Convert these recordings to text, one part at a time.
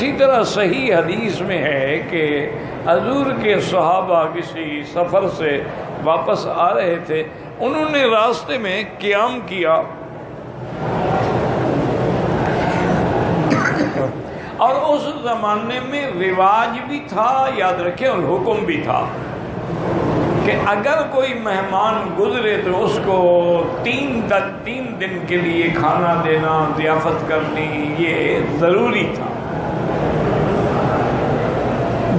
اسی طرح صحیح حدیث میں ہے کہ حضور کے صحابہ کسی سفر سے واپس آ رہے تھے، انہوں نے راستے میں قیام کیا اور اس زمانے میں رواج بھی تھا، یاد رکھیں، اور حکم بھی تھا کہ اگر کوئی مہمان گزرے تو اس کو 3 دن کے لیے کھانا دینا، ضیافت کرنی، یہ ضروری تھا۔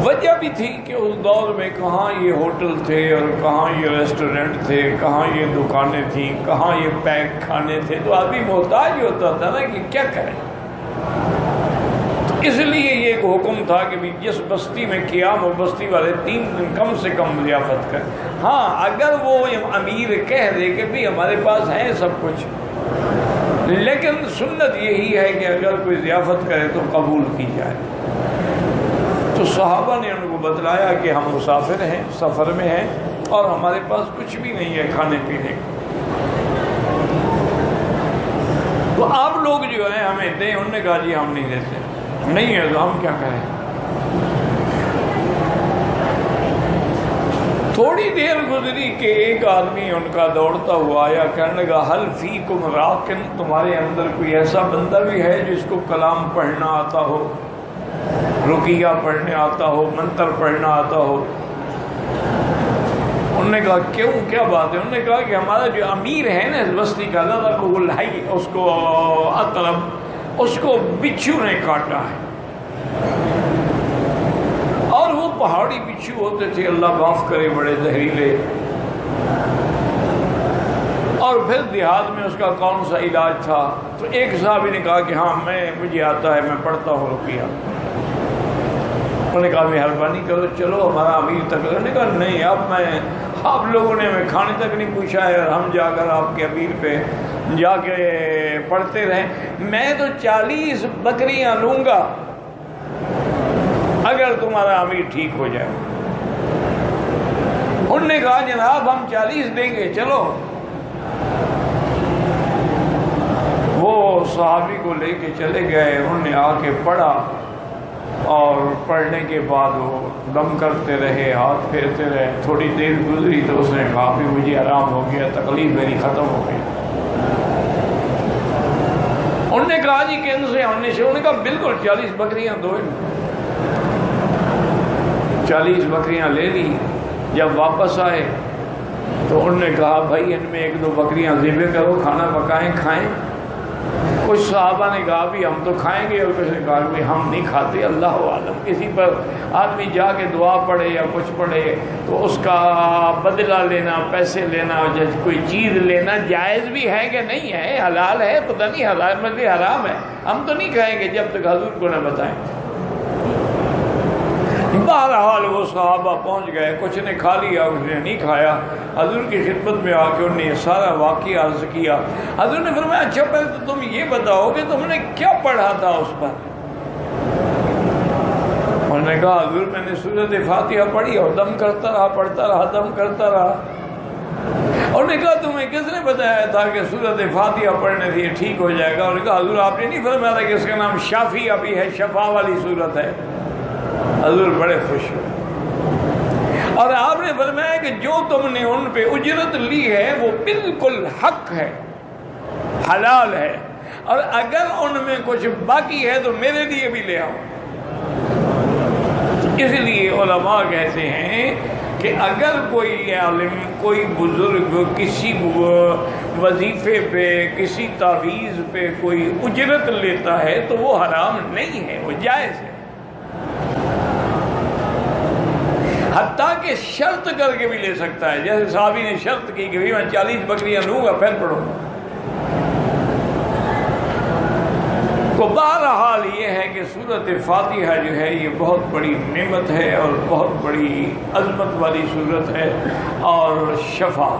وجہ بھی تھی کہ اس دور میں کہاں یہ ہوٹل تھے اور کہاں یہ ریسٹورنٹ تھے، کہاں یہ دکانیں تھیں، کہاں یہ پیک کھانے تھے، تو آدمی محتاج ہوتا تھا نا کہ کیا کرے۔ تو اس لیے یہ ایک حکم تھا کہ جس بستی میں قیام ہو، بستی والے 3 دن کم سے کم ضیافت کریں۔ ہاں، اگر وہ امیر کہہ دے کہ بھی ہمارے پاس ہے سب کچھ، لیکن سنت یہی ہے کہ اگر کوئی ضیافت کرے تو قبول کی جائے۔ تو صحابہ نے ان کو بتلایا کہ ہم مسافر ہیں، سفر میں ہیں اور ہمارے پاس کچھ بھی نہیں ہے کھانے پینے کا، تو آپ لوگ جو ہیں ہمیں دیں۔ انہوں نے کہا جی ہم نہیں دیتے، نہیں ہے تو ہم کیا کریں۔ تھوڑی دیر گزری کہ ایک آدمی ان کا دوڑتا ہوا آیا، کہنے لگا حل فیکم راکن، تمہارے اندر کوئی ایسا بندہ بھی ہے جس کو کلام پڑھنا آتا ہو، رقیہ پڑھنے آتا ہو، منتر پڑھنا آتا ہو؟ انہوں نے کہا کیوں، کیا بات ہے؟ انہوں نے کہا کہ ہمارا جو امیر ہے نا اس بستی کا، اللہ کو الحی، اس کو اطرب، اس کو بچھو نے کاٹا ہے، اور وہ پہاڑی بچھو ہوتے تھے، اللہ معاف کرے، بڑے زہریلے، اور پھر دیہات میں اس کا کون سا علاج تھا؟ تو ایک صحابی نے کہا کہ ہاں مجھے آتا ہے، میں پڑھتا ہوں رقیہ۔ انہوں نے کہا مہربانی کرو چلو ہمارا امیر تک۔ انہوں نے کہا نہیں، اب آپ لوگوں نے ہمیں کھانے تک نہیں پوچھا ہے اور ہم جا کر آپ کے امیر پہ جا کے پڑھتے رہیں۔ میں تو 40 بکریاں لوں گا اگر تمہارا امیر ٹھیک ہو جائے۔ انہوں نے کہا جناب ہم 40 دیں گے، چلو۔ وہ صحابی کو لے کے چلے گئے، انہوں نے آ کے پڑھا، اور پڑھنے کے بعد وہ دم کرتے رہے، ہاتھ پھیرتے رہے۔ تھوڑی دیر گزری تو اس نے کہا بھی مجھے آرام ہو گیا، تکلیف میری ختم ہو گئی۔ انہوں نے کہا جی کن سے؟ انہوں نے کہا بالکل 40 بکریاں دو۔ 40 بکریاں لے لی۔ جب واپس آئے تو انہوں نے کہا بھائی ان میں 1-2 بکریاں ذبح کرو، کھانا پکائیں، کھائیں۔ کچھ صحابہ نے کہا بھی ہم تو کھائیں گے، اور کچھ نے کہا کہ ہم نہیں کھاتے، اللہ عالم۔ کسی پر آدمی جا کے دعا پڑھے یا کچھ پڑھے تو اس کا بدلہ لینا، پیسے لینا، کوئی چیز لینا جائز بھی ہے کہ نہیں ہے؟ حلال ہے؟ پتہ نہیں حلال مطلب حرام ہے، ہم تو نہیں کھائیں گے جب تک حضور کو نہ بتائیں۔ بہرحال وہ صحابہ پہنچ گئے، کچھ نے کھا لیا، کچھ نے نہیں کھایا۔ حضور کی خدمت میں آ کے انہوں نے یہ سارا واقعہ عرض کیا۔ حضور نے فرمایا اچھا پہلے تو تم یہ بتاؤ کہ تم نے کیا پڑھا تھا اس پر؟ انہوں نے کہا حضور میں نے سورۃ فاتحہ پڑھی اور دم کرتا رہا، پڑھتا رہا، دم کرتا رہا۔ انہوں نے کہا تمہیں کس نے بتایا تھا کہ سورۃ فاتحہ پڑھنے سے یہ ٹھیک ہو جائے گا؟ انہوں نے کہا حضور آپ نے نہیں فرمایا تھا کہ اس کا نام شافی ابھی ہے، شفا والی صورت ہے؟ حضور بڑے خوش ہوئے، اور آپ نے فرمایا کہ جو تم نے ان پہ اجرت لی ہے وہ بالکل حق ہے، حلال ہے، اور اگر ان میں کچھ باقی ہے تو میرے لیے بھی لے آؤ۔ اس لیے علماء کہتے ہیں کہ اگر کوئی عالم، کوئی بزرگ کسی وظیفے پہ، کسی تعویذ پہ کوئی اجرت لیتا ہے تو وہ حرام نہیں ہے، وہ جائز ہے، حتیٰ کہ شرط کر کے بھی لے سکتا ہے، جیسے صحابی نے شرط کی کہ میں 40 بکریاں لوں گا پھر پڑھوں گا۔ تو بہرحال یہ ہے کہ سورۃ فاتحہ جو ہے یہ بہت بڑی نعمت ہے اور بہت بڑی عظمت والی سورت ہے اور شفا۔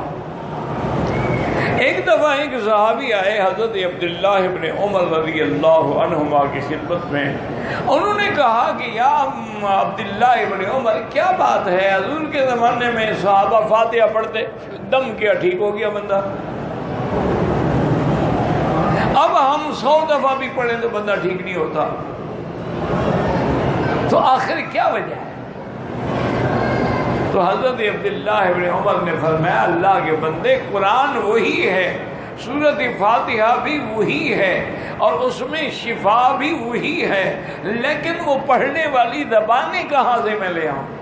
ایک دفعہ ایک صحابی آئے حضرت عبداللہ ابن عمر رضی اللہ عنہما کی خدمت میں، انہوں نے کہا کہ یا عبداللہ ابن عمر کیا بات ہے، حضور کے زمانے میں صحابہ فاتحہ پڑھتے، دم کیا ٹھیک ہو گیا بندہ، اب ہم 100 دفعہ بھی پڑھیں تو بندہ ٹھیک نہیں ہوتا۔ تو آخر کیا وجہ ہے؟ تو حضرت عبداللہ ابن عمر نے فرمایا اللہ کے بندے قرآن وہی ہے، سورۃ فاتحہ بھی وہی ہے اور اس میں شفا بھی وہی ہے، لیکن وہ پڑھنے والی زبانیں کہاں سے میں لے آؤں؟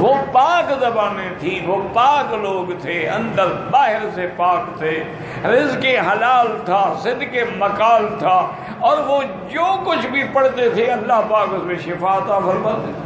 وہ پاک زبانیں تھیں، وہ پاک لوگ تھے، اندر باہر سے پاک تھے، رزق حلال تھا، صدق مقال تھا، اور وہ جو کچھ بھی پڑھتے تھے اللہ پاک اس میں شفا عطا فرماتے تھے۔